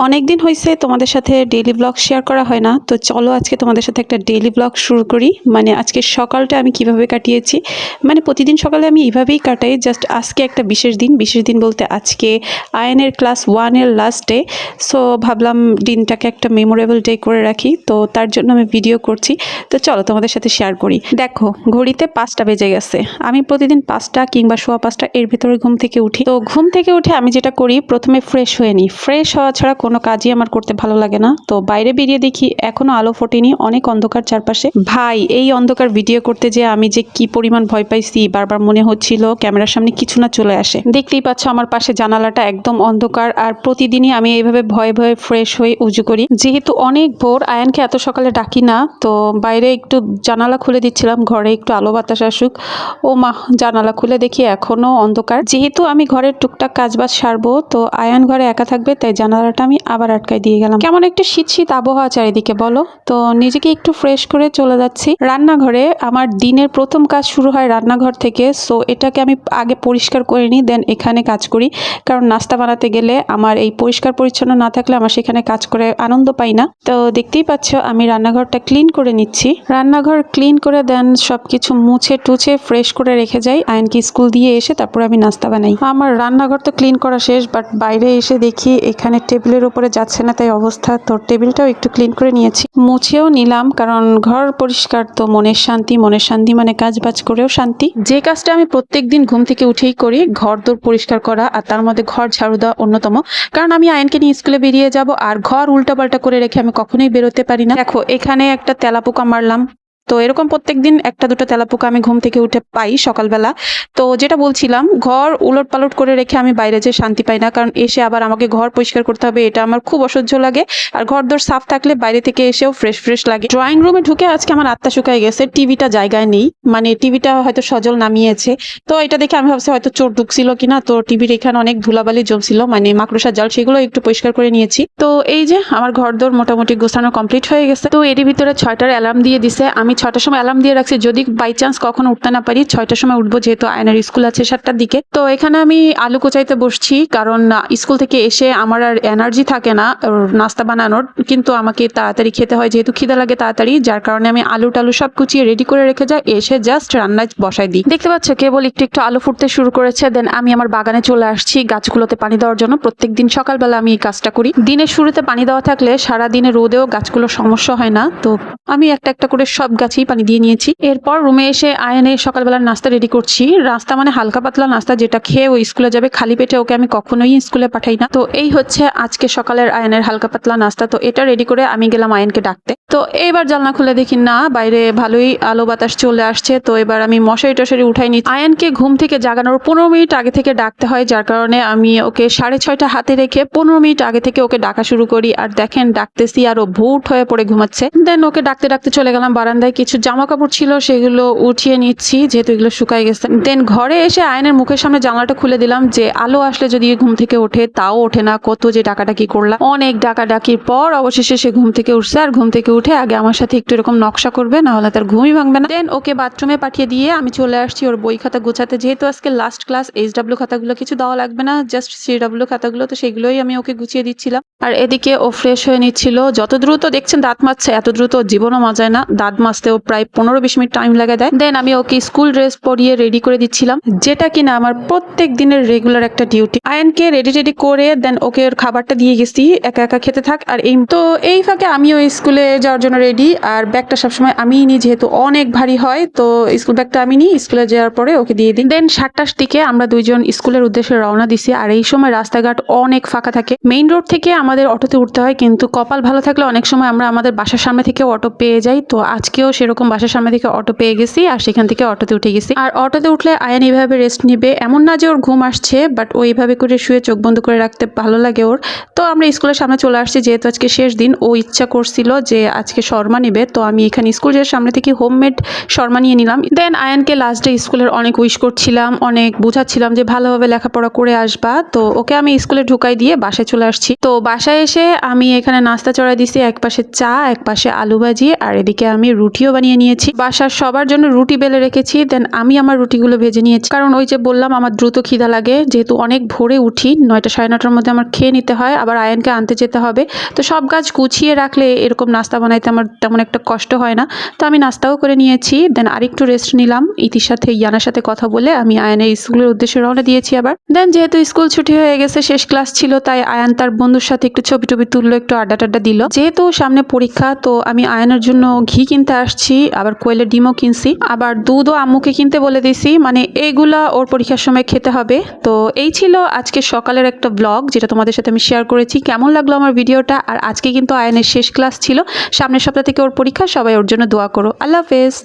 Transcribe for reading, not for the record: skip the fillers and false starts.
অনেকদিন হয়েছে তোমাদের সাথে ডেইলি ব্লগ শেয়ার করা হয় না, তো চলো আজকে তোমাদের সাথে একটা ডেইলি ব্লগ শুরু করি। মানে আজকে সকালটা আমি কিভাবে কাটিয়েছি, মানে প্রতিদিন সকালে আমি এইভাবেই কাটাই, জাস্ট আজকে একটা বিশেষ দিন বলতে আজকে আয়নের ক্লাস 1-এর লাস্ট ডে। সো ভাবলাম দিনটাকে একটা মেমোরেবল ডে করে রাখি, তো তার জন্য আমি ভিডিও করছি। তো চলো তোমাদের সাথে শেয়ার করি। দেখো ঘড়িতে 5টা বেজে গেছে। আমি প্রতিদিন 5টা কিংবা সোয়া 5টা এর ভিতরে ঘুম থেকে উঠি। তো ঘুম থেকে উঠে আমি যেটা করি, প্রথমে ফ্রেশ হয়ে নিই। ফ্রেশ হওয়া ছাড়া কোনো কাজই আমার করতে ভালো লাগে না। তো বাইরে বেরিয়ে দেখি এখনো আলো ফোটেনি, অনেক অন্ধকার চারপাশে। ভাই এই অন্ধকার ভিডিও করতে যে আমি যে কি পরিমাণ ভয় পাইছি, বারবার মনে হচ্ছিল ক্যামেরার সামনে কিছু না চলে আসে। দেখতেই পাচ্ছ আমার পাশে জানালাটা একদম অন্ধকার, আর প্রতিদিনই আমি এইভাবে ভয়ে ভয়ে ফ্রেশ হয়ে উজু করি। যেহেতু অনেক ভোর, আয়ানকে এত সকালে ডাকি না, তো বাইরে একটু জানালা খুলে দিচ্ছিলাম, ঘরে একটু আলো বাতাস আসুক। ও মা, জানালা খুলে দেখি এখনো অন্ধকার। যেহেতু আমি ঘরের টুকটাক কাজবাজ সারবো, তো আয়ান ঘরে একা থাকবে, তাই জানালাটা আমি আবার আটকাই দিয়ে গেলাম। কেমন একটা শীত শীত আবহাওয়া চারিদিকে বলো। তো নিজেকে একটু ফ্রেশ করে চলে যাচ্ছি রান্নাঘরে। আমার দিনের প্রথম কাজ শুরু হয় রান্নাঘর থেকে। সো এটাকে আমি আগে পরিষ্কার করে নিই, দেন এখানে কাজ করি। কারণ নাস্তা বানাতে গেলে আমার এই পরিষ্কার পরিচ্ছন্ন না থাকলে আমার সেখানে কাজ করে আনন্দ পাই না। তো দেখতেই পাচ্ছ আমি রান্নাঘরটা ক্লিন করে নিচ্ছি। রান্নাঘর ক্লিন করে দেন সবকিছু মুছে টুছে ফ্রেশ করে রেখে যাই। আয়নকে স্কুল দিয়ে এসে তারপর আমি নাস্তা বানাই। আমার রান্নাঘর তো ক্লিন করা শেষ, বাট বাইরে এসে দেখি এখানে টেবিলের উপরে যাচ্ছে না, তাই অবস্থা। তো টেবিলটাও একটু ক্লিন করে নিয়েছি, মুছেও নিলাম, কারণ ঘর পরিষ্কার তো মনের শান্তি। মনের শান্তি মানে কাজ বাজ করেও শান্তি। যে কাজটা আমি প্রত্যেকদিন ঘুম থেকে উঠেই করি, ঘর দোর পরিষ্কার করা, আর তার মধ্যে ঘর ঝাড়ু দেওয়া অন্যতম। কারণ আমি আয়নকে নিয়ে স্কুলে বেরিয়ে যাব, আর ঘর উল্টাপাল্টা করে রেখে আমি কখনোই বেরোতে পারি না। দেখো এখানে একটা তেলাপোকা মারলাম। তো এরকম প্রত্যেকদিন একটা দুটো তেলাপোকা আমি ঘুম থেকে উঠে পাই সকালবেলা। তো যেটা বলছিলাম, ঘর উলট পালট করে রেখে আমি বাইরে যেয়ে শান্তি পাই না, কারণ এসে আবার আমাকে ঘর পরিষ্কার করতে হবে, এটা আমার খুব অসহ্য লাগে। আর ঘর দোর সাফ থাকলে বাইরে থেকে এসেও ফ্রেশ ফ্রেশ লাগে। ড্রয়িং রুমে ঢুকে আজকে আমার আত্মা শুকায় গেছে, টিভিটা জায়গায় নেই। মানে টিভিটা হয়তো সজল নামিয়েছে, তো এটা দেখে আমি ভাবছি হয়তো চোর ঢুকছিল কিনা। তো টিভির এখানে অনেক ধুলাবালি জমছিল, মানে মাকড়সার জাল, সেগুলো একটু পরিষ্কার করে নিয়েছি। তো এই যে আমার ঘর দোর মোটামুটি গোছানো কমপ্লিট হয়ে গেছে। তো এরই ভিতরে 6টার অ্যালার্ম দিয়ে দিছে। আমি 6টার সময় অ্যালার্ম দিয়ে রাখছি, যদি বাই চান্স কখনো উঠতে না পারি 6টার সময় উঠবো, যেহেতু আয়নের স্কুল আছে 7টার দিকে। তো এখানে আমি আলু কোচাইতে বসছি, কারণ স্কুল থেকে এসে আমার আর এনার্জি থাকে না নাস্তা বানানোর, কিন্তু আমাকে তাড়াতাড়ি খেতে হয়, যেহেতু খিদে লাগে তাড়াতাড়ি, যার কারণে আমি আলু টালু সব কুচিয়ে রেডি করে রেখে যাই, এসে জাস্ট রান্নায় বসাই দিই। দেখতে পাচ্ছ কেবল একটু একটু আলু ফুটতে শুরু করেছে। দেন আমি আমার বাগানে চলে আসছি গাছগুলোতে পানি দেওয়ার জন্য। প্রত্যেকদিন সকালবেলা আমি এই কাজটা করি। দিনের শুরুতে পানি দেওয়া থাকলে সারা দিনে রোদেও গাছগুলোর সমস্যা হয় না। তো আমি একটা একটা করে সব গাছেই পানি দিয়ে নিয়েছি। এরপর রুমে এসে আয়নের সকালবেলার নাস্তা রেডি করছি। নাস্তা মানে হালকা পাতলা নাস্তা, যেটা খেয়ে ও স্কুলে যাবে। খালি পেটে ওকে আমি কখনোই স্কুলে পাঠাই না। তো এই হচ্ছে আজকে সকালের আয়নের হালকা পাতলা নাস্তা। তো এটা রেডি করে আমি গেলাম আয়নকে ডাকতে। তো এবার জানলা খুলে দেখি না, বাইরে ভালোই আলো বাতাস চলে আসছে। তো এবার আমি মশারি টশারি উঠাই নি। আয়নকে ঘুম থেকে জাগানোর 15 মিনিট আগে থেকে ডাকতে হয়, যার কারণে আমি ওকে 6:30 হাতে রেখে 15 মিনিট আগে থেকে ওকে ডাকা শুরু করি। আর দেখেন ডাকতেছি আর ও ভুট হয়ে পড়ে ঘুমাচ্ছে। দেন ওকে ডাকতে ডাকতে চলে গেলাম বারান্দায়। কিছু জামা কাপড় ছিল সেগুলো উঠিয়ে নিচ্ছি, যেহেতু এগুলো শুকাই গেছে। দেন ঘরে এসে আয়নের মুখের সামনে জানলাটা খুলে দিলাম, যে আলো আসলে যদি ঘুম থেকে ওঠে। তাও ওঠে না, কত যে ডাকাডাকি করলাম। অনেক ডাকাডাকির পর অবশেষে সে ঘুম থেকে উঠছে। আর ঘুম থেকে উঠে আগে আমার সাথে একটু এরকম নকশা করবে, না হলে তার ঘুমই ভাঙবে না। দেন ওকে বাথরুমে পাঠিয়ে দিয়ে আমি চলে আসছি ওর বই খাতা গোছাতে। যেহেতু আজকে লাস্ট ক্লাস, HW খাতাগুলো কিছু দেওয়া লাগবে না, জাস্ট CW খাতাগুলো, তো সেগুলোই আমি ওকে গুছিয়ে দিচ্ছিলাম। আর এদিকে ও ফ্রেশ হয়ে নিচ্ছিল। যত দ্রুত দেখছেন দাঁত মাজছে, এত দ্রুত জীবনও মজায় না। দাঁত মাজতেও প্রায় 15-20 মিনিট টাইম লাগে দেয়। দেন আমি ওকে স্কুল ড্রেস পরিয়ে রেডি করে দিচ্ছিলাম, যেটা কিনা আমার প্রত্যেক দিনের রেগুলার একটা ডিউটি। আয়নকে রেডি করে দেন ওকে ওর খাবারটা দিয়ে গেছি, একা একা খেতে থাক। আর এই ফাঁকে আমিও স্কুলে যাওয়ার জন্য রেডি। আর ব্যাগটা সবসময় আমিই নিই, যেহেতু অনেক ভারী হয়। তো স্কুল ব্যাগটা আমি নিই, স্কুলে যাওয়ার পরে ওকে দিয়ে দিই। দেন 7টার দিকে আমরা দুইজন স্কুলের উদ্দেশ্যে রওনা দিছি। আর এই সময় রাস্তাঘাট অনেক ফাঁকা থাকে। মেইন রোড থেকে আমাদের অটোতে উঠতে হয়, কিন্তু কপাল ভালো থাকলে অনেক সময় আমরা আমাদের বাসার সামনে থেকে অটো পেয়ে যাই। তো আজকেও সেরকম বাসার সামনে থেকে অটো পেয়ে গেছি, আর সেখান থেকে অটোতে উঠে গেছি। আর অটোতে উঠলে আয়ান এইভাবে রেস্ট নিবে, এমন না যে ওর ঘুম আসছে, বাট ও এইভাবে করে শুয়ে চোখ বন্ধ করে রাখতে ভালো লাগে ওর। তো আমরা স্কুলের সামনে চলে আসছি, যেহেতু আজকে শেষ দিন। ও ইচ্ছা করছিল যে আজকে শর্মা নিবে, তো আমি এখানে স্কুলের সামনে থেকে হোমমেড শর্মা নিয়ে নিলাম। দেন আয়ানকে লাস্ট ডে স্কুলের অনেক উইশ করছিলাম, অনেক বুঝাচ্ছিলাম যে ভালোভাবে লেখাপড়া করে আসবা। তো ওকে আমি স্কুলে ঢুকাই দিয়ে বাসায় চলে আসছি। তো বাসায় এসে আমি এখানে নাস্তা চড়াই দিছি, এক পাশে চা, এক পাশে আলু ভাজি, আর এদিকে আমি রুটি রুটিও বানিয়ে নিয়েছি। বাসার সবার জন্য রুটি বেলে রেখেছি, দেন আমি আমার রুটিগুলো ভেজে নিয়েছি। কারণ ওই যে বললাম আমার দ্রুত খিদা লাগে, যেহেতু অনেক ভোরে উঠি, 9টা সাড়ে 9টার মধ্যে আমার খেয়ে নিতে হয়, আবার আয়ানকে আনতে যেতে হবে। তো সব কাজ গুছিয়ে রাখলে এরকম নাস্তা বানাইতে আমার তেমন একটা কষ্ট হয় না। তো আমি নাস্তাও করে নিয়েছি, দেন আরেকটু রেস্ট নিলাম। ইতির সাথে ইয়ানার সাথে কথা বলে আমি আয়ানের স্কুলের উদ্দেশ্যে রওনা দিয়েছি আবার। দেন যেহেতু স্কুল ছুটি হয়ে গেছে, শেষ ক্লাস ছিল, তাই আয়ান তার বন্ধুর সাথে একটু ছবি টবি তুললো, একটু আড্ডা টাড্ডা দিল। যেহেতু সামনে পরীক্ষা, তো আমি আয়ানের জন্য ঘি কিনতে আসছি, আবার কোয়েলের ডিমও কিনছি, আবার দুধও আম্মুকে কিনতে বলে দিছি, মানে এইগুলা ওর পরীক্ষার সময় খেতে হবে। তো এই ছিল আজকে সকালের একটা ব্লগ, যেটা তোমাদের সাথে আমি শেয়ার করেছি। কেমন লাগলো আমার ভিডিওটা? আর আজকে কিন্তু আয়ানের শেষ ক্লাস ছিল, সামনের সপ্তাহ থেকে ওর পরীক্ষা। সবাই ওর জন্য দোয়া করো। আল্লাহ হাফেজ।